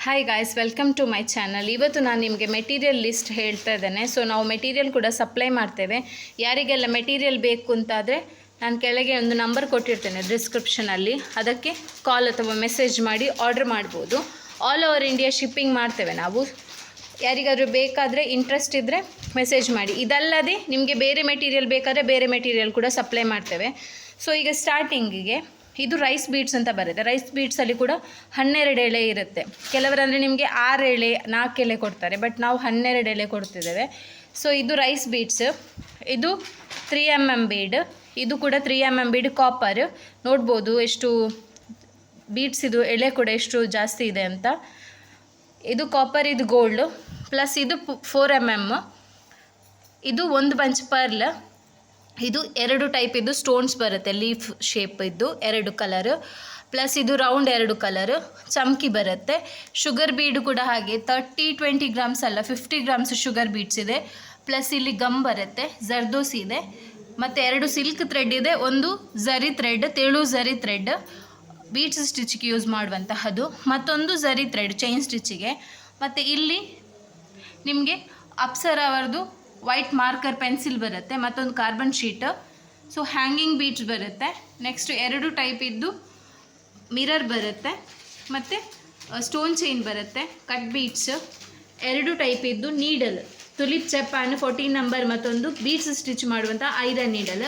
Hi guys, welcome to my channel. ಇವತ್ತು ನಾನು ನಿಮಗೆ ಮೆಟೀರಿಯಲ್ ಲಿಸ್ಟ್ ಹೇಳ್ತಾ ಇದ್ದೇನೆ. ಸೊ ನಾವು ಮೆಟೀರಿಯಲ್ ಕೂಡ ಸಪ್ಲೈ ಮಾಡ್ತೇವೆ. ಯಾರಿಗೆಲ್ಲ ಮೆಟೀರಿಯಲ್ ಬೇಕು ಅಂತಾದರೆ ನಾನು ಕೆಳಗೆ ಒಂದು ನಂಬರ್ ಕೊಟ್ಟಿರ್ತೇನೆ ಡಿಸ್ಕ್ರಿಪ್ಷನಲ್ಲಿ, ಅದಕ್ಕೆ ಕಾಲ್ ಅಥವಾ ಮೆಸೇಜ್ ಮಾಡಿ ಆರ್ಡರ್ ಮಾಡ್ಬೋದು. ಆಲ್ ಓವರ್ ಇಂಡಿಯಾ ಶಿಪ್ಪಿಂಗ್ ಮಾಡ್ತೇವೆ ನಾವು. ಯಾರಿಗಾದ್ರೂ ಬೇಕಾದರೆ ಇಂಟ್ರೆಸ್ಟ್ ಇದ್ದರೆ ಮೆಸೇಜ್ ಮಾಡಿ. ಇದಲ್ಲದೆ ನಿಮಗೆ ಬೇರೆ ಮೆಟೀರಿಯಲ್ ಬೇಕಾದರೆ ಬೇರೆ ಮೆಟೀರಿಯಲ್ ಕೂಡ ಸಪ್ಲೈ ಮಾಡ್ತೇವೆ. ಸೊ ಈಗ ಸ್ಟಾರ್ಟಿಂಗಿಗೆ ಇದು ರೈಸ್ ಬೀಡ್ಸ್ ಅಂತ ಬರುತ್ತೆ. ರೈಸ್ ಬೀಡ್ಸಲ್ಲಿ ಕೂಡ 12 ಎಳೆ ಇರುತ್ತೆ. ಕೆಲವರಂದರೆ ನಿಮಗೆ 6 ಎಳೆ 4 ಎಳೆ ಕೊಡ್ತಾರೆ, ಬಟ್ ನಾವು 12 ಎಳೆ ಕೊಡ್ತಿದ್ದೇವೆ. ಸೊ ಇದು ರೈಸ್ ಬೀಡ್ಸ್, ಇದು 3mm ಬೀಡ್, ಇದು ಕೂಡ 3mm ಬೀಡ್ ಕಾಪರ್. ನೋಡ್ಬೋದು ಎಷ್ಟು ಬೀಡ್ಸ್ ಇದು ಎಳೆ ಕೂಡ ಎಷ್ಟು ಜಾಸ್ತಿ ಇದೆ ಅಂತ. ಇದು ಕಾಪರ್, ಇದು ಗೋಲ್ಡು, ಪ್ಲಸ್ ಇದು 4mm. ಇದು ಒಂದು ಬಂಚ್ ಪರ್ಲ್. ಇದು 2 ಟೈಪ್ ಇದ್ದು ಸ್ಟೋನ್ಸ್ ಬರುತ್ತೆ, ಲೀಫ್ ಶೇಪ್ ಇದ್ದು 2 ಕಲರ್, ಪ್ಲಸ್ ಇದು ರೌಂಡ್ 2 ಕಲರ್ ಚಮ್ಕಿ ಬರುತ್ತೆ. ಶುಗರ್ ಬೀಡ್ ಕೂಡ ಹಾಗೆ 30-20 ಗ್ರಾಮ್ಸ್ ಅಲ್ಲ 50 ಗ್ರಾಮ್ಸ್ ಶುಗರ್ ಬೀಡ್ಸ್ ಇದೆ. ಪ್ಲಸ್ ಇಲ್ಲಿ ಗಮ್ ಬರುತ್ತೆ, ಜರ್ದೋಸಿ ಇದೆ, ಮತ್ತು 2 ಸಿಲ್ಕ್ ಥ್ರೆಡ್ ಇದೆ, ಒಂದು ಝರಿ ಥ್ರೆಡ್, ತೆಳು ಝರಿ ಥ್ರೆಡ್ ಬೀಡ್ಸ್ ಸ್ಟಿಚ್ಗೆ ಯೂಸ್ ಮಾಡುವಂತಹದ್ದು, ಮತ್ತೊಂದು ಝರಿ ಥ್ರೆಡ್ ಚೈನ್ ಸ್ಟಿಚ್ಚಿಗೆ. ಮತ್ತು ಇಲ್ಲಿ ನಿಮಗೆ ಅಪ್ಸರ ಅವರದು ವೈಟ್ ಮಾರ್ಕರ್ ಪೆನ್ಸಿಲ್ ಬರುತ್ತೆ, ಮತ್ತೊಂದು carbon sheet. So hanging beads ಬರುತ್ತೆ. ನೆಕ್ಸ್ಟ್ 2 ಟೈಪ್ ಇದ್ದು ಮಿರರ್ ಬರುತ್ತೆ, ಮತ್ತು ಸ್ಟೋನ್ ಚೈನ್ ಬರುತ್ತೆ, ಕಟ್ ಬೀಡ್ಸ್ 2 ಟೈಪ್ ಇದ್ದು ನೀಡಲ್, ತುಲಿಪ್ ಚಪಾನ್ 14 ನಂಬರ್, ಮತ್ತೊಂದು ಬೀಡ್ಸ್ ಸ್ಟಿಚ್ ಮಾಡುವಂಥ iron needle.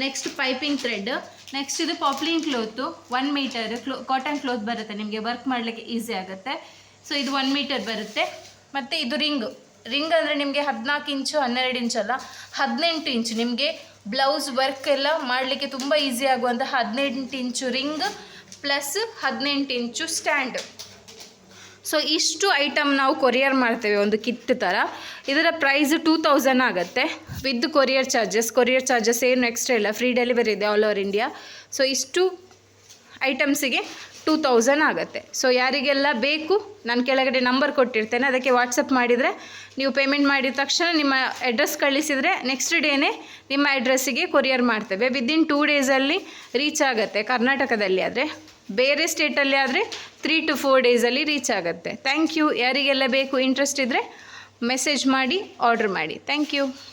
Next piping thread. Next ಇದು ಪಾಪ್ಲಿನ್ ಕ್ಲೋತು 1 ಮೀಟರ್ ಕಾಟನ್ ಕ್ಲೋತ್ ಬರುತ್ತೆ, ನಿಮಗೆ ವರ್ಕ್ ಮಾಡಲಿಕ್ಕೆ ಈಸಿ ಆಗುತ್ತೆ. ಸೊ ಇದು 1 ಮೀಟರ್ ಬರುತ್ತೆ. ಮತ್ತು ಇದು ರಿಂಗ್ ಅಂದರೆ ನಿಮಗೆ 14 ಇಂಚು 12 ಇಂಚ್ ಅಲ್ಲ 18 ಇಂಚು, ನಿಮಗೆ ಬ್ಲೌಸ್ ವರ್ಕ್ ಎಲ್ಲ ಮಾಡಲಿಕ್ಕೆ ತುಂಬ ಈಸಿ ಆಗುವಂಥ 18 ಇಂಚು ರಿಂಗ್ ಪ್ಲಸ್ 18 ಇಂಚು ಸ್ಟ್ಯಾಂಡ್. ಸೊ ಇಷ್ಟು ಐಟಮ್ ನಾವು ಕೊರಿಯರ್ ಮಾಡ್ತೇವೆ, ಒಂದು ಕಿಟ್ ಥರ. ಇದರ ಪ್ರೈಸ್ 2000 ಆಗುತ್ತೆ ವಿತ್ ಕೊರಿಯರ್ ಚಾರ್ಜಸ್ ಏನು ಎಕ್ಸ್ಟ್ರಾ ಇಲ್ಲ, ಫ್ರೀ ಡೆಲಿವರಿ ಇದೆ ಆಲ್ ಓವರ್ ಇಂಡಿಯಾ. ಸೊ ಇಷ್ಟು ಐಟಮ್ಸಿಗೆ 2000 ಆಗುತ್ತೆ. ಸೊ ಯಾರಿಗೆಲ್ಲ ಬೇಕು ನಾನು ಕೆಳಗಡೆ ನಂಬರ್ ಕೊಟ್ಟಿರ್ತೇನೆ, ಅದಕ್ಕೆ ವಾಟ್ಸಪ್ ಮಾಡಿದರೆ ನೀವು ಪೇಮೆಂಟ್ ಮಾಡಿದ ತಕ್ಷಣ ನಿಮ್ಮ ಅಡ್ರೆಸ್ ಕಳಿಸಿದರೆ ನೆಕ್ಸ್ಟ್ ಡೇನೇ ನಿಮ್ಮ ಅಡ್ರೆಸ್ಸಿಗೆ ಕೊರಿಯರ್ ಮಾಡ್ತೇವೆ. ವಿದಿನ್ 2 ಡೇಸಲ್ಲಿ ರೀಚ್ ಆಗುತ್ತೆ ಕರ್ನಾಟಕದಲ್ಲಿ. ಆದರೆ ಬೇರೆ ಸ್ಟೇಟಲ್ಲಿ ಆದರೆ 3 to 4 ಡೇಸಲ್ಲಿ ರೀಚ್ ಆಗುತ್ತೆ. Thank you. ಯಾರಿಗೆಲ್ಲ ಬೇಕು ಇಂಟ್ರೆಸ್ಟ್ ಇದ್ದರೆ ಮೆಸೇಜ್ ಮಾಡಿ ಆರ್ಡ್ರ್ ಮಾಡಿ. Thank you.